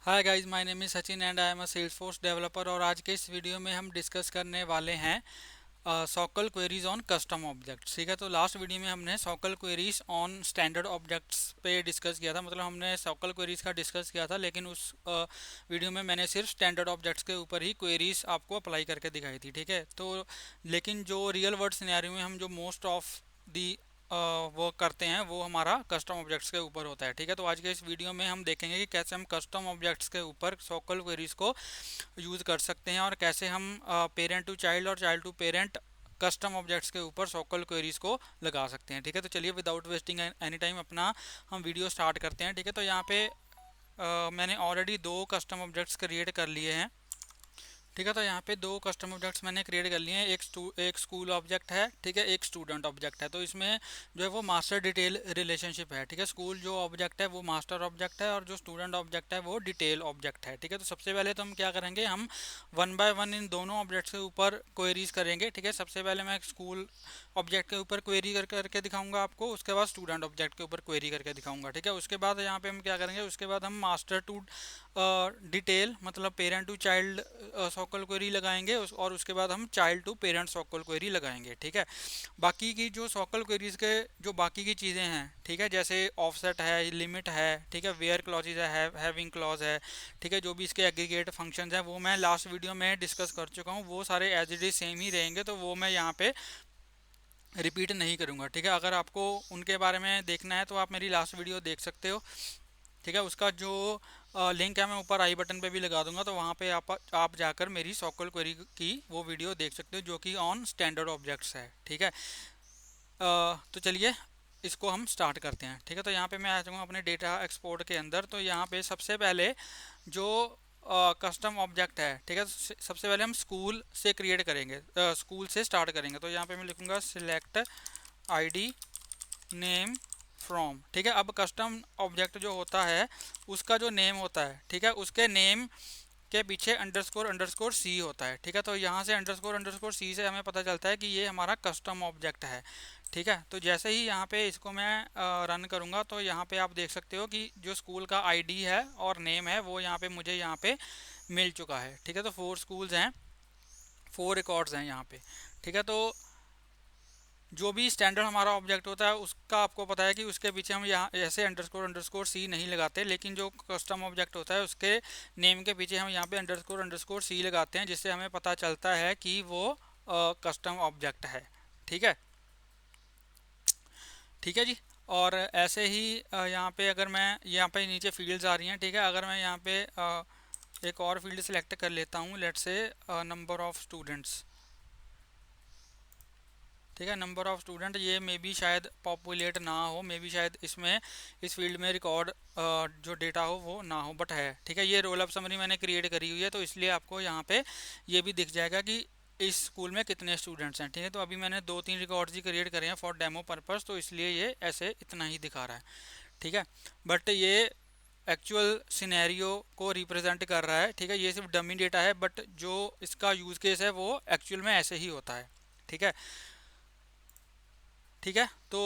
Hi guys, my name is Sachin and I am a Salesforce developer. और आज के इस वीडियो में हम डिस्कस करने वाले हैं सॉकल क्वेरीज ऑन कस्टम ऑब्जेक्ट्स। ठीक है, तो लास्ट वीडियो में हमने सॉकल क्वेरीज ऑन स्टैंडर्ड ऑब्जेक्ट्स पे डिस्कस किया था। मतलब हमने सॉकल क्वेरीज का डिस्कस किया था, लेकिन उस वीडियो में मैंने सिर्फ स्टैंडर्ड ऑब्जेक्ट्स के ऊपर ही क्वेरीज आपको अप्लाई करके दिखाई थी। ठीक है, तो लेकिन जो रियल वर्ल्ड सिनेरियो में हम जो मोस्ट ऑफ दी वर्क करते हैं वो हमारा कस्टम ऑब्जेक्ट्स के ऊपर होता है। ठीक है, तो आज के इस वीडियो में हम देखेंगे कि कैसे हम कस्टम ऑब्जेक्ट्स के ऊपर सोकल क्वेरीज को यूज़ कर सकते हैं, और कैसे हम पेरेंट टू चाइल्ड और child to parent custom objects के ऊपर सोकल क्वेरीज को लगा सकते हैं। ठीक है, तो चलिए विदाउट वेस्टिंग एनी टाइम अपना हम वीडियो स्टार्ट करते हैं। ठीक है, तो यहाँ पे मैंने ऑलरेडी दो कस्टम ऑब्जेक्ट्स क्रिएट कर लिए हैं। ठीक है, तो यहाँ पे दो कस्टम ऑब्जेक्ट्स मैंने क्रिएट कर लिए हैं। एक स्कूल ऑब्जेक्ट है, ठीक है, एक स्टूडेंट ऑब्जेक्ट है। तो इसमें जो है वो मास्टर डिटेल रिलेशनशिप है। ठीक है, स्कूल जो ऑब्जेक्ट है वो मास्टर ऑब्जेक्ट है, और जो स्टूडेंट ऑब्जेक्ट है वो डिटेल ऑब्जेक्ट है। ठीक है, तो सबसे पहले तो हम क्या करेंगे, हम वन बाय वन इन दोनों ऑब्जेक्ट्स के ऊपर क्वेरीज करेंगे। ठीक है, सबसे पहले मैं स्कूल ऑब्जेक्ट के ऊपर क्वेरी करके दिखाऊंगा आपको, उसके बाद स्टूडेंट ऑब्जेक्ट के ऊपर क्वेरी करके दिखाऊंगा। ठीक है, उसके बाद यहाँ पे हम क्या करेंगे, उसके बाद हम मास्टर टू डिटेल मतलब parent to child SOQL query लगाएंगे, और उसके बाद हम child to parent SOQL query लगाएंगे। ठीक है, बाकी की जो सोकल क्वेरीज के जो बाकी की चीज़ें हैं, ठीक है, जैसे ऑफसेट है, लिमिट है, ठीक है, वेयर क्लॉजेज है, हैविंग क्लॉज है, ठीक है, जो भी इसके एग्रीगेट फंक्शंस हैं वो मैं लास्ट वीडियो में डिस्कस कर चुका हूँ। वो सारे एज इट इज सेम ही रहेंगे, तो वो मैं यहाँ पे रिपीट नहीं करूँगा। ठीक है, अगर आपको उनके बारे में देखना है तो आप मेरी लास्ट वीडियो देख सकते हो। ठीक है, उसका जो लिंक है मैं ऊपर आई बटन पे भी लगा दूंगा, तो वहाँ पे आप जाकर मेरी सॉकल क्वेरी की वो वीडियो देख सकते हो, जो कि ऑन स्टैंडर्ड ऑब्जेक्ट्स है। ठीक है, तो चलिए इसको हम स्टार्ट करते हैं। ठीक है, तो यहाँ पे मैं आ जाऊँगा अपने डेटा एक्सपोर्ट के अंदर। तो यहाँ पे सबसे पहले जो कस्टम ऑब्जेक्ट है, ठीक है, सबसे पहले हम स्कूल से क्रिएट करेंगे, स्कूल से स्टार्ट करेंगे। तो यहाँ पे मैं लिखूँगा सिलेक्ट आईडी नेम फ्रॉम। ठीक है, अब कस्टम ऑब्जेक्ट जो होता है उसका जो नेम होता है, ठीक है, उसके नेम के पीछे अंडरस्कोर अंडरस्कोर सी होता है। ठीक है, तो यहाँ से अंडरस्कोर अंडरस्कोर सी से हमें पता चलता है कि ये हमारा कस्टम ऑब्जेक्ट है। ठीक है, तो जैसे ही यहाँ पे इसको मैं रन करूँगा, तो यहाँ पे आप देख सकते हो कि जो स्कूल का आईडी है और नेम है वो यहाँ पे मुझे यहाँ पे मिल चुका है। ठीक है, तो 4 स्कूल्स हैं, 4 रिकॉर्ड्स हैं यहाँ पे। ठीक है, तो जो भी स्टैंडर्ड हमारा ऑब्जेक्ट होता है उसका आपको पता है कि उसके पीछे हम यहाँ ऐसे अंडरस्कोर अंडरस्कोर सी नहीं लगाते, लेकिन जो कस्टम ऑब्जेक्ट होता है उसके नेम के पीछे हम यहाँ पे अंडरस्कोर अंडरस्कोर सी लगाते हैं, जिससे हमें पता चलता है कि वो कस्टम ऑब्जेक्ट है। ठीक है, ठीक है जी। और ऐसे ही यहाँ पे अगर मैं यहाँ पे नीचे फील्ड्स आ रही हैं, ठीक है, अगर मैं यहाँ पे एक और फील्ड सेलेक्ट कर लेता हूँ, let's say number of students. ठीक है, नंबर ऑफ स्टूडेंट, ये मे बी शायद पॉपुलेट ना हो, मे बी शायद इसमें इस फील्ड में रिकॉर्ड जो डेटा हो वो ना हो, बट है। ठीक है, ये रोल अप समरी मैंने क्रिएट करी हुई है, तो इसलिए आपको यहाँ पे ये भी दिख जाएगा कि इस स्कूल में कितने स्टूडेंट्स हैं। ठीक है, तो अभी मैंने 2-3 रिकॉर्ड्स ही क्रिएट करे हैं फॉर डेमो पर्पस, तो इसलिए ये ऐसे इतना ही दिखा रहा है। ठीक है, बट ये एक्चुअल सिनेरियो को रिप्रेजेंट कर रहा है। ठीक है, ये सिर्फ डमी डेटा है, बट जो इसका यूज़ केस है वो एक्चुअल में ऐसे ही होता है। ठीक है, ठीक है, तो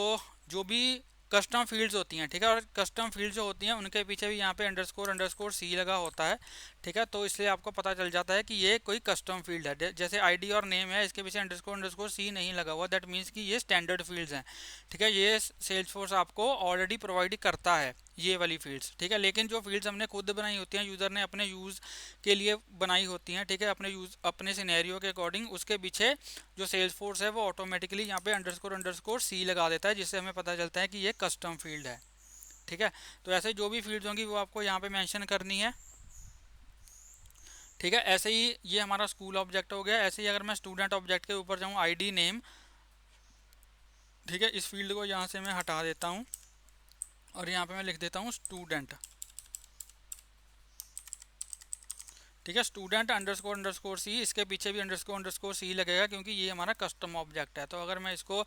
जो भी कस्टम फील्ड्स होती हैं, ठीक है, और कस्टम फील्ड्स जो होती हैं उनके पीछे भी यहाँ पे अंडरस्कोर अंडरस्कोर सी लगा होता है। ठीक है, तो इसलिए आपको पता चल जाता है कि ये कोई कस्टम फील्ड है। जैसे आईडी और नेम है, इसके पीछे अंडरस्कोर अंडरस्कोर सी नहीं लगा हुआ, दैट मीन्स कि ये स्टैंडर्ड फील्ड्स हैं। ठीक है, ये सेल्सफोर्स आपको ऑलरेडी प्रोवाइड करता है ये वाली फील्ड्स। ठीक है, लेकिन जो फील्ड्स हमने खुद बनाई होती हैं, यूज़र ने अपने यूज़ के लिए बनाई होती हैं, ठीक है, अपने यूज़ अपने सिनेरियो के अकॉर्डिंग, उसके पीछे जो सेल्स फोर्स है वो ऑटोमेटिकली यहाँ पे अंडरस्कोर अंडरस्कोर सी लगा देता है, जिससे हमें पता चलता है कि ये कस्टम फील्ड है। ठीक है, तो ऐसे जो भी फील्ड्स होंगी वो आपको यहाँ पे मेंशन करनी है। ठीक है, ऐसे ही ये हमारा स्कूल ऑब्जेक्ट हो गया। ऐसे ही अगर मैं स्टूडेंट ऑब्जेक्ट के ऊपर जाऊँ, आईडी नेम, ठीक है, इस फील्ड को यहाँ से मैं हटा देता हूँ और यहाँ पे मैं लिख देता हूँ स्टूडेंट। ठीक है, स्टूडेंट अंडरस्कोर अंडरस्कोर सी, इसके पीछे भी अंडरस्कोर अंडरस्कोर सी लगेगा, क्योंकि ये हमारा कस्टम ऑब्जेक्ट है। तो अगर मैं इसको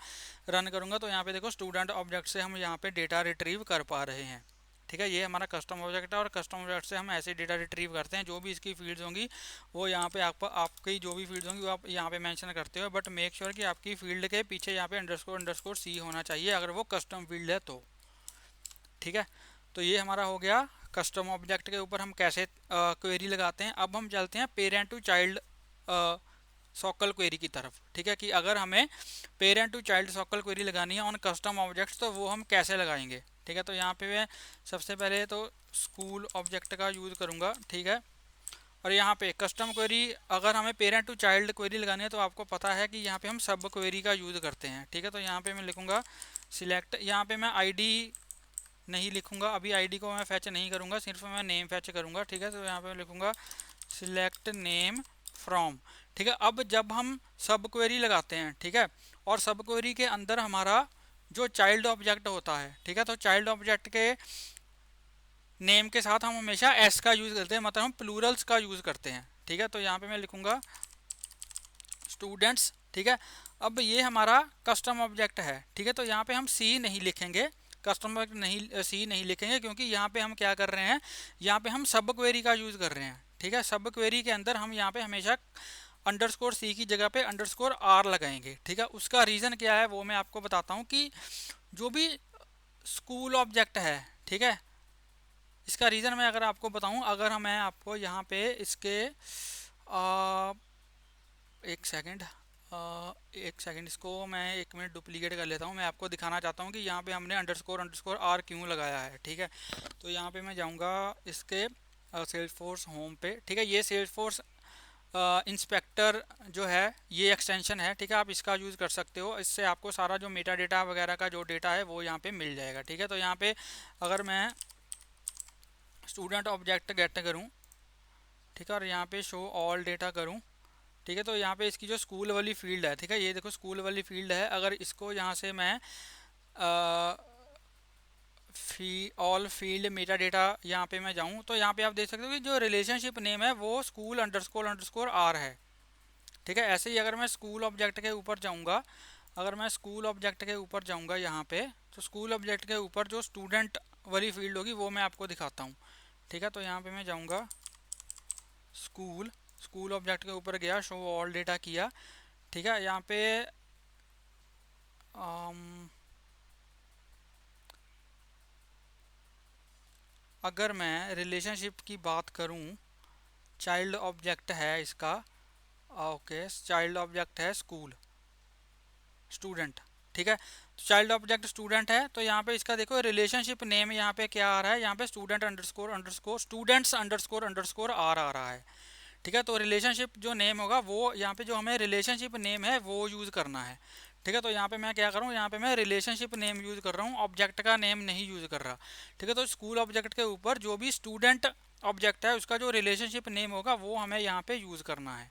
रन करूँगा तो यहाँ पे देखो स्टूडेंट ऑब्जेक्ट से हम यहाँ पे डेटा रिट्रीव कर पा रहे हैं। ठीक है, ये हमारा कस्टम ऑब्जेक्ट है, और कस्टम ऑब्जेक्ट से हम ऐसे डेटा रिट्रीव करते हैं। जो भी इसकी फील्ड्स होंगी वो यहाँ पे आपकी जो भी फील्ड्स होंगी वो आप यहाँ पे मेंशन करते हो, बट मेक श्योर कि आपकी फील्ड के पीछे यहाँ पे अंडरस्कोर अंडरस्कोर सी होना चाहिए, अगर वो कस्टम फील्ड है तो। ठीक है, तो ये हमारा हो गया कस्टम ऑब्जेक्ट के ऊपर हम कैसे क्वेरी लगाते हैं। अब हम चलते हैं पेरेंट टू चाइल्ड सॉकल क्वेरी की तरफ। ठीक है, कि अगर हमें पेरेंट टू चाइल्ड सॉकल क्वेरी लगानी है ऑन कस्टम ऑब्जेक्ट्स तो वो हम कैसे लगाएंगे। ठीक है, तो यहाँ पे मैं सबसे पहले तो स्कूल ऑब्जेक्ट का यूज़ करूँगा। ठीक है, और यहाँ पे कस्टम क्वेरी अगर हमें पेरेंट टू चाइल्ड क्वेरी लगानी है तो आपको पता है कि यहाँ पे हम सब क्वेरी का यूज़ करते हैं। ठीक है, तो यहाँ पे मैं लिखूँगा सिलेक्ट, यहाँ पे मैं आईडी नहीं लिखूँगा, अभी आईडी को मैं फैच नहीं करूँगा, सिर्फ मैं नेम फैच करूँगा। ठीक है, तो यहाँ पे मैं लिखूँगा सिलेक्ट नेम फ्रॉम। ठीक है, अब जब हम सब क्वेरी लगाते हैं, ठीक है, और सब क्वेरी के अंदर हमारा जो चाइल्ड ऑब्जेक्ट होता है, ठीक है, तो चाइल्ड ऑब्जेक्ट के नेम के साथ हम हमेशा एस का यूज़ करते हैं, मतलब हम प्लूरल्स का यूज़ करते हैं। ठीक है, तो यहाँ पे मैं लिखूँगा स्टूडेंट्स। ठीक है, अब ये हमारा कस्टम ऑब्जेक्ट है। ठीक है, तो यहाँ पे हम सी नहीं लिखेंगे, कस्टम ऑब्जेक्ट नहीं सी नहीं लिखेंगे, क्योंकि यहाँ पे हम क्या कर रहे हैं, यहाँ पे हम सब क्वेरी का यूज़ कर रहे हैं। ठीक है, सब क्वेरी के अंदर हम यहाँ पे हमेशा अंडरस्कोर सी की जगह पे अंडरस्कोर आर लगाएंगे। ठीक है, उसका रीज़न क्या है वो मैं आपको बताता हूँ कि जो भी स्कूल ऑब्जेक्ट है, ठीक है, इसका रीज़न मैं अगर आपको बताऊँ, अगर मैं आपको यहाँ पे इसके एक सेकंड इसको मैं 1 मिनट डुप्लीकेट कर लेता हूँ। मैं आपको दिखाना चाहता हूँ कि यहाँ पे हमने अंडरस्कोर अंडरस्कोर आर क्यों लगाया है। ठीक है, तो यहाँ पे मैं जाऊँगा इसके सेल्सफोर्स होम पे। ठीक है, ये सेल्सफोर्स इंस्पेक्टर जो है ये एक्सटेंशन है। ठीक है, आप इसका यूज़ कर सकते हो, इससे आपको सारा जो मेटा डेटा वगैरह का जो डेटा है वो यहाँ पे मिल जाएगा। ठीक है, तो यहाँ पे अगर मैं स्टूडेंट ऑब्जेक्ट गेट करूँ, ठीक है, और यहाँ पे शो ऑल डेटा करूँ, ठीक है, तो यहाँ पे इसकी जो स्कूल वाली फील्ड है, ठीक है, ये देखो स्कूल वाली फील्ड है, अगर इसको यहाँ से मैं ऑल फील्ड मेटा डेटा यहाँ पे मैं जाऊँ तो यहाँ पे आप देख सकते हो कि जो रिलेशनशिप नेम है वो स्कूल अंडरस्कोर अंडरस्कोर आर है। ठीक है, ऐसे ही अगर मैं स्कूल ऑब्जेक्ट के ऊपर जाऊँगा, अगर मैं स्कूल ऑब्जेक्ट के ऊपर जाऊँगा यहाँ पे, तो स्कूल ऑब्जेक्ट के ऊपर जो स्टूडेंट वाली फील्ड होगी वो मैं आपको दिखाता हूँ। ठीक है, तो यहाँ पे मैं जाऊँगा स्कूल, स्कूल ऑब्जेक्ट के ऊपर गया, शो ऑल डेटा किया। ठीक है, यहाँ पे अगर मैं रिलेशनशिप की बात करूं, चाइल्ड ऑब्जेक्ट है इसका, ओके, चाइल्ड ऑब्जेक्ट है स्कूल स्टूडेंट। ठीक है, तो चाइल्ड ऑब्जेक्ट स्टूडेंट है, तो यहाँ पे इसका देखो रिलेशनशिप नेम यहाँ पे क्या आ रहा है, यहाँ पे student underscore underscore students underscore underscore R आ रहा है। ठीक है, तो रिलेशनशिप जो नेम होगा वो यहाँ पे जो हमें रिलेशनशिप नेम है वो यूज़ करना है। ठीक है, तो यहाँ पे मैं क्या कर रहा हूँ, यहाँ पे मैं रिलेशनशिप नेम यूज़ कर रहा हूँ, ऑब्जेक्ट का नेम नहीं यूज़ कर रहा। ठीक है, तो स्कूल ऑब्जेक्ट के ऊपर जो भी स्टूडेंट ऑब्जेक्ट है उसका जो रिलेशनशिप नेम होगा वो हमें यहाँ पे यूज़ करना है।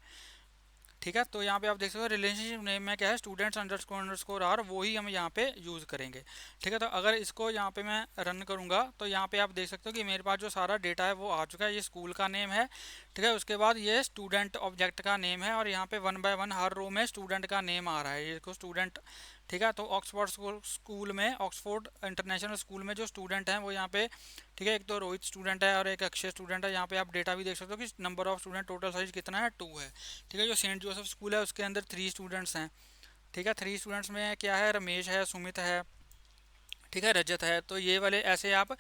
ठीक है, तो यहाँ पे आप देख सकते हो रिलेशनशिप नेम में क्या है, स्टूडेंट्स अंडरस्कोर अंडरस्कोर आर, वो ही हम यहाँ पे यूज़ करेंगे। ठीक है, तो अगर इसको यहाँ पे मैं रन करूँगा तो यहाँ पे आप देख सकते हो कि मेरे पास जो सारा डेटा है वो आ चुका है। ये स्कूल का नेम है। ठीक है, उसके बाद ये स्टूडेंट ऑब्जेक्ट का नेम है, और यहाँ पे 1 बाय 1 हर रो में स्टूडेंट का नेम आ रहा है, ये को स्टूडेंट। ठीक है, तो ऑक्सफोर्ड स्कूल में, ऑक्सफोर्ड इंटरनेशनल स्कूल में जो स्टूडेंट हैं वो यहाँ पे, ठीक है, एक तो रोहित स्टूडेंट है और एक अक्षय स्टूडेंट है। यहाँ पे आप डेटा भी देख सकते हो कि number of student total size कितना है, 2 है। ठीक है, जो सेंट जोसेफ स्कूल है उसके अंदर 3 स्टूडेंट्स हैं। ठीक है, 3 स्टूडेंट्स में क्या है, रमेश है, सुमित है, ठीक है, रजत है। तो ये वाले ऐसे आप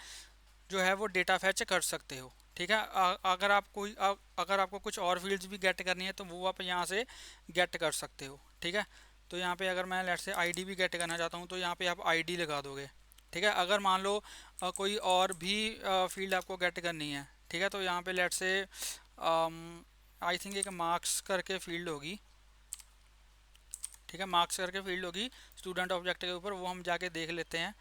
जो है वो डेटा फैच कर सकते हो। ठीक है, अगर आप कोई अगर आपको कुछ और फील्ड्स भी गेट करनी है तो वो आप यहाँ से गेट कर सकते हो। ठीक है, तो यहाँ पे अगर मैं लेट से आईडी भी गेट करना चाहता हूँ तो यहाँ पे आप आईडी लगा दोगे। ठीक है, अगर मान लो कोई और भी फील्ड आपको गेट करनी है, ठीक है, तो यहाँ पे लेट से आई थिंक एक मार्क्स करके फील्ड होगी। ठीक है, मार्क्स करके फील्ड होगी स्टूडेंट ऑब्जेक्ट के ऊपर, वो हम जाके देख लेते हैं।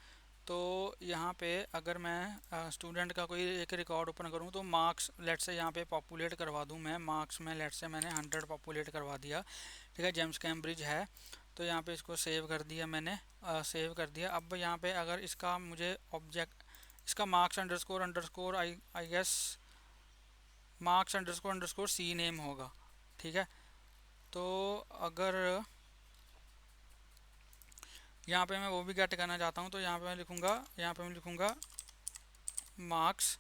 तो यहाँ पे अगर मैं स्टूडेंट का कोई एक रिकॉर्ड ओपन करूँ तो मार्क्स लेट से यहाँ पे पॉपुलेट करवा दूँ मैं, मार्क्स में लेट से मैंने 100 पॉपुलेट करवा दिया। ठीक है, जेम्स कैम्ब्रिज है, तो यहाँ पे इसको सेव कर दिया मैंने, सेव कर दिया। अब यहाँ पे अगर इसका मुझे ऑब्जेक्ट, इसका marks underscore underscore I guess marks underscore underscore C name होगा। ठीक है, तो अगर यहाँ पे मैं वो भी गेट करना चाहता हूँ तो यहाँ पे मैं लिखूँगा मार्क्स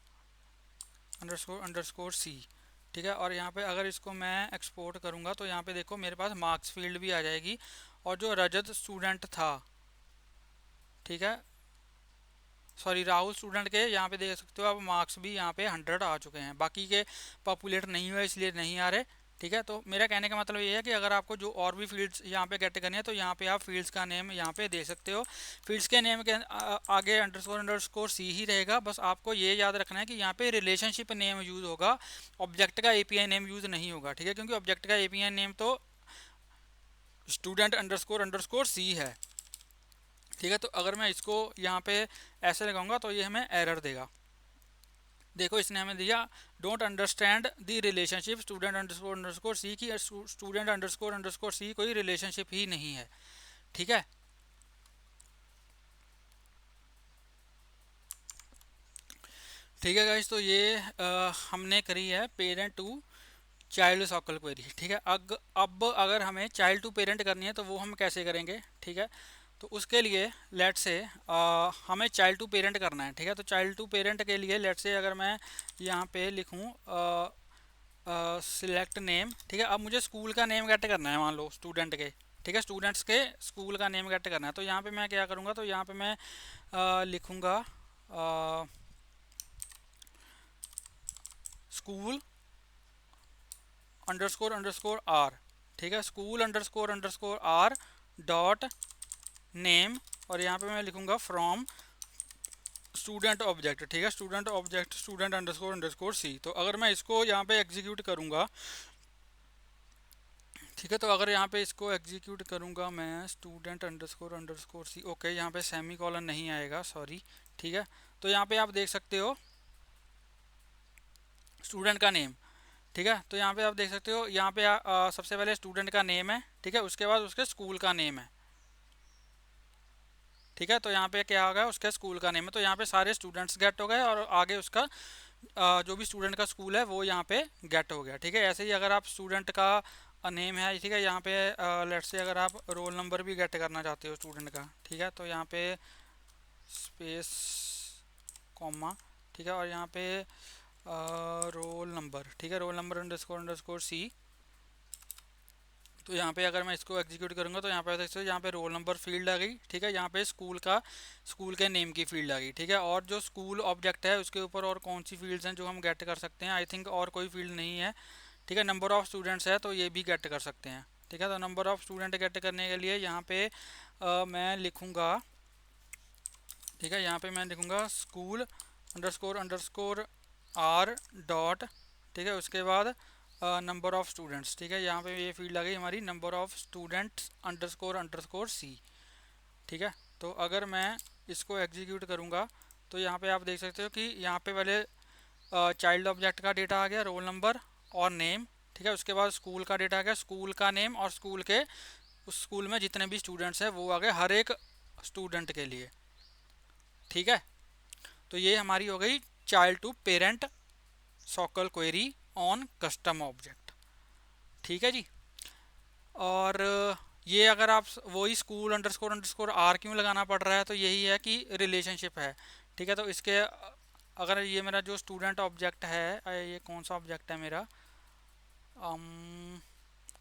अंडरस्कोर अंडरस्कोर सी। ठीक है, और यहाँ पे अगर इसको मैं एक्सपोर्ट करूँगा तो यहाँ पे देखो मेरे पास मार्क्स फील्ड भी आ जाएगी, और जो रजत स्टूडेंट था, ठीक है, सॉरी राहुल स्टूडेंट के यहाँ पे देख सकते हो आप मार्क्स भी यहाँ पे 100 आ चुके हैं, बाकी के पॉपुलेट नहीं हुए इसलिए नहीं आ रहे। ठीक है, तो मेरा कहने का मतलब ये है कि अगर आपको जो और भी फील्ड्स यहाँ पे गेट करनी है तो यहाँ पे आप फील्ड्स का नेम यहाँ पे दे सकते हो। फील्ड्स के नेम के आगे अंडरस्कोर सी ही रहेगा, बस आपको ये याद रखना है कि यहाँ पे रिलेशनशिप नेम यूज़ होगा, ऑब्जेक्ट का एपीआई नेम यूज़ नहीं होगा। ठीक है, क्योंकि ऑब्जेक्ट का एपीआई नेम तो स्टूडेंट अंडरस्कोर अंडरस्कोर सी है। ठीक है, तो अगर मैं इसको यहाँ पे ऐसे लगाऊंगा तो ये हमें एरर देगा। देखो इसने हमें दिया don't understand the relationship student underscore underscore C की स्टूडेंट अंडरस्कोर सी कोई रिलेशनशिप ही नहीं है। ठीक है, ठीक है गाइस, तो ये हमने करी है पेरेंट टू चाइल्ड सॉकल क्वेरी। ठीक है, अब अगर हमें चाइल्ड टू पेरेंट करनी है तो वो हम कैसे करेंगे। ठीक है, तो उसके लिए लेट से हमें चाइल्ड टू पेरेंट करना है। ठीक है, तो चाइल्ड टू पेरेंट के लिए लेट से अगर मैं यहाँ पे लिखूँ सिलेक्ट नेम। ठीक है, अब मुझे स्कूल का नेम गेट करना है, मान लो स्टूडेंट के। ठीक है, स्टूडेंट्स के स्कूल का नेम गेट करना है, तो यहाँ पे मैं क्या करूँगा, तो यहाँ पे मैं लिखूँगा स्कूल अंडरस्कोर अंडरस्कोर आर। ठीक है, school underscore underscore R dot name, और यहाँ पे मैं लिखूँगा फ्रॉम स्टूडेंट ऑब्जेक्ट। ठीक है, student object student underscore underscore C. तो अगर मैं इसको यहाँ पे एग्जीक्यूट करूँगा, ठीक है, तो अगर यहाँ पे इसको एग्जीक्यूट करूँगा मैं स्टूडेंट अंडरस्कोर सी, ओके, यहाँ पे सेमी कॉलन नहीं आएगा, सॉरी। ठीक है, तो यहाँ पे आप देख सकते हो स्टूडेंट का नेम। ठीक है, तो यहाँ पे आप देख सकते हो, यहाँ पे सबसे पहले स्टूडेंट का नेम है। ठीक है, उसके बाद उसके स्कूल का नेम है। ठीक है, तो यहाँ पे क्या हो गया, उसके स्कूल का नेम है, तो यहाँ पे सारे स्टूडेंट्स गेट हो गए और आगे उसका जो भी स्टूडेंट का स्कूल है वो यहाँ पे गेट हो गया। ठीक है, ऐसे ही अगर आप स्टूडेंट का नेम है, ठीक है, यहाँ पे लेट्स से अगर आप रोल नंबर भी गेट करना चाहते हो स्टूडेंट का, ठीक है, तो यहाँ पे स्पेस कॉमा, ठीक है, और यहाँ पे रोल नंबर। ठीक है, रोल नंबर अंडरस्कोर सी। तो यहाँ पे अगर मैं इसको एग्जीक्यूट करूँगा तो यहाँ पे देख सकते हो, यहाँ पे रोल नंबर फील्ड आ गई। ठीक है, यहाँ पे स्कूल के नेम की फील्ड आ गई। ठीक है, और जो स्कूल ऑब्जेक्ट है उसके ऊपर और कौन सी फील्ड्स हैं जो हम गेट कर सकते हैं, आई थिंक और कोई फील्ड नहीं है। ठीक है, नंबर ऑफ स्टूडेंट्स है तो ये भी गेट कर सकते हैं। ठीक है, तो नंबर ऑफ स्टूडेंट गेट करने के लिए यहाँ पे मैं लिखूँगा, ठीक है, यहाँ पे मैं लिखूँगा school underscore underscore R dot, ठीक है, उसके बाद नंबर ऑफ स्टूडेंट्स। ठीक है, यहाँ पे ये फील्ड आ गई हमारी number of students underscore underscore C. ठीक है, तो अगर मैं इसको एग्जीक्यूट करूँगा तो यहाँ पे आप देख सकते हो कि यहाँ पे पहले चाइल्ड ऑब्जेक्ट का डेटा आ गया, रोल नंबर और नेम। ठीक है, उसके बाद स्कूल का डेटा आ गया, स्कूल का नेम और स्कूल के उस स्कूल में जितने भी स्टूडेंट्स हैं वो आ गए हर एक स्टूडेंट के लिए। ठीक है, तो ये हमारी हो गई child to parent SOQL query on custom object. ठीक है जी, और ये अगर आप वही स्कूल अंडरस्कोर अंडरस्कोर आर क्यों लगाना पड़ रहा है, तो यही है कि रिलेशनशिप है। ठीक है, तो इसके अगर ये मेरा जो स्टूडेंट ऑब्जेक्ट है, ये कौन सा ऑब्जेक्ट है मेरा,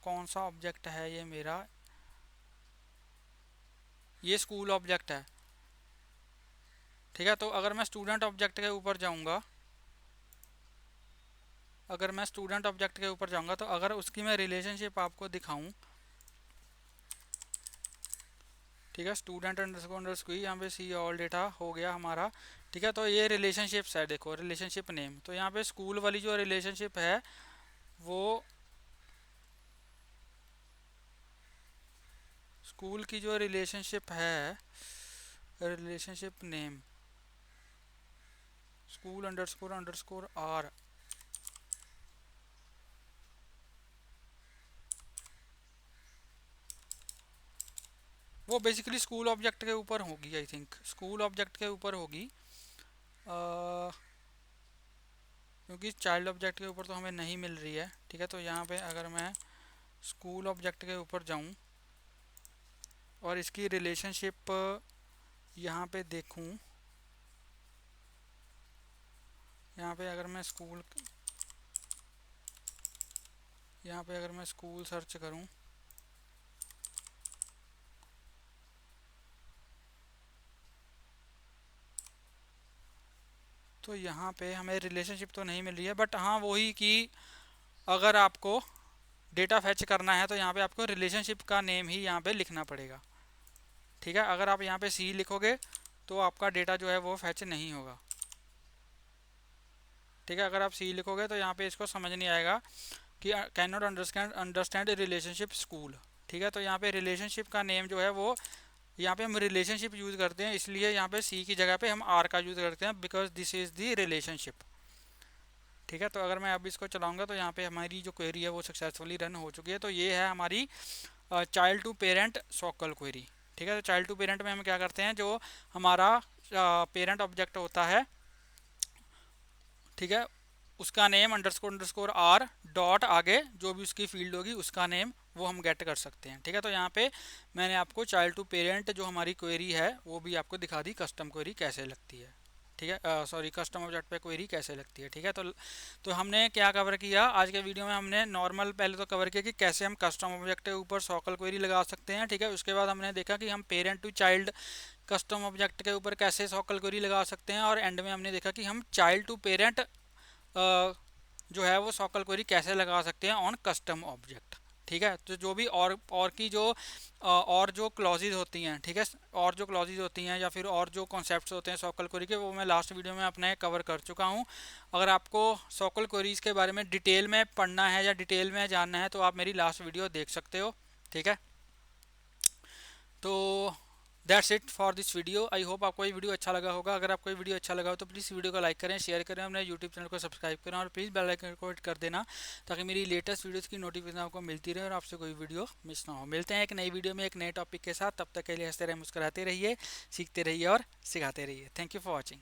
कौन सा ऑब्जेक्ट है ये मेरा, ये स्कूल ऑब्जेक्ट है। ठीक है, तो अगर मैं स्टूडेंट ऑब्जेक्ट के ऊपर जाऊंगा, अगर मैं स्टूडेंट ऑब्जेक्ट के ऊपर जाऊंगा तो अगर उसकी मैं रिलेशनशिप आपको दिखाऊं, ठीक है, स्टूडेंट अंडरस्कोर यहाँ पे सी ऑल डेटा हो गया हमारा। ठीक है, तो ये रिलेशनशिप्स है, देखो रिलेशनशिप नेम, तो यहाँ पे स्कूल वाली जो रिलेशनशिप है वो स्कूल की जो रिलेशनशिप है, relationship name school underscore underscore R, वो बेसिकली स्कूल ऑब्जेक्ट के ऊपर होगी, आई थिंक स्कूल ऑब्जेक्ट के ऊपर होगी, क्योंकि चाइल्ड ऑब्जेक्ट के ऊपर तो हमें नहीं मिल रही है। ठीक है, तो यहाँ पे अगर मैं स्कूल ऑब्जेक्ट के ऊपर जाऊँ और इसकी रिलेशनशिप यहाँ पे देखूँ, यहाँ पे अगर मैं स्कूल, यहाँ पे अगर मैं स्कूल सर्च करूँ, तो यहाँ पे हमें रिलेशनशिप तो नहीं मिल रही है, बट हाँ वही कि अगर आपको डेटा फैच करना है तो यहाँ पे आपको रिलेशनशिप का नेम ही यहाँ पे लिखना पड़ेगा। ठीक है, अगर आप यहाँ पे सी लिखोगे तो आपका डेटा जो है वो फैच नहीं होगा। ठीक है, अगर आप सी लिखोगे तो यहाँ पे इसको समझ नहीं आएगा कि can not understand relationship school. ठीक है, तो यहाँ पे रिलेशनशिप का नेम जो है वो, यहाँ पे हम रिलेशनशिप यूज़ करते हैं, इसलिए यहाँ पे सी की जगह पे हम आर का यूज़ करते हैं, because this is the relationship. ठीक है, तो अगर मैं अब इसको चलाऊंगा तो यहाँ पे हमारी जो क्वेरी है वो सक्सेसफुली रन हो चुकी है। तो ये है हमारी child to parent SOQL query. ठीक है, तो चाइल्ड टू पेरेंट में हम क्या करते हैं, जो हमारा पेरेंट ऑब्जेक्ट होता है, ठीक है, उसका नेम अंडरस्कोर आर डॉट आगे जो भी उसकी फील्ड होगी उसका नेम वो हम गेट कर सकते हैं। ठीक है, तो यहाँ पे मैंने आपको चाइल्ड टू पेरेंट जो हमारी क्वेरी है वो भी आपको दिखा दी, कस्टम क्वेरी कैसे लगती है। ठीक है, सॉरी, कस्टम ऑब्जेक्ट पे क्वेरी कैसे लगती है। ठीक है, तो हमने क्या कवर किया आज के वीडियो में, हमने नॉर्मल पहले तो कवर किया कि कैसे हम कस्टम ऑब्जेक्ट के ऊपर सॉकल क्वेरी लगा सकते हैं। ठीक है, उसके बाद हमने देखा कि हम parent to child custom object के ऊपर कैसे सॉकल क्वेरी लगा सकते हैं, और एंड में हमने देखा कि हम चाइल्ड टू पेरेंट जो है वो सॉकल क्वेरी कैसे लगा सकते हैं ऑन कस्टम ऑब्जेक्ट। ठीक है, तो जो भी और की जो और जो क्लॉजेज होती हैं, ठीक है, और जो क्लॉजेज होती हैं या फिर और जो कॉन्सेप्ट्स होते हैं सॉकल क्वेरी के, वो मैं लास्ट वीडियो में अपने कवर कर चुका हूँ। अगर आपको सॉकल क्वेरीज के बारे में डिटेल में पढ़ना है या डिटेल में जानना है तो आप मेरी लास्ट वीडियो देख सकते हो। ठीक है, तो that's it for this video. I hope आपको ये वीडियो अच्छा लगा होगा। अगर आपको ये वीडियो अच्छा लगा हो तो प्लीज़ वीडियो को लाइक करें, शेयर करें, अपने यूट्यूब चैनल को सब्सक्राइब करें और प्लीज़ बेल आइकन को हिट कर देना ताकि मेरी लेटेस्ट वीडियोस की नोटिफिकेशन आपको मिलती रहे और आपसे कोई वीडियो मिस ना हो। मिलते हैं एक नई वीडियो में एक नए टॉपिक के साथ, तब तक के लिए हंसते रहिए, मुस्कुराते रहिए, सीखते रहिए और सिखाते रहिए। Thank you for watching.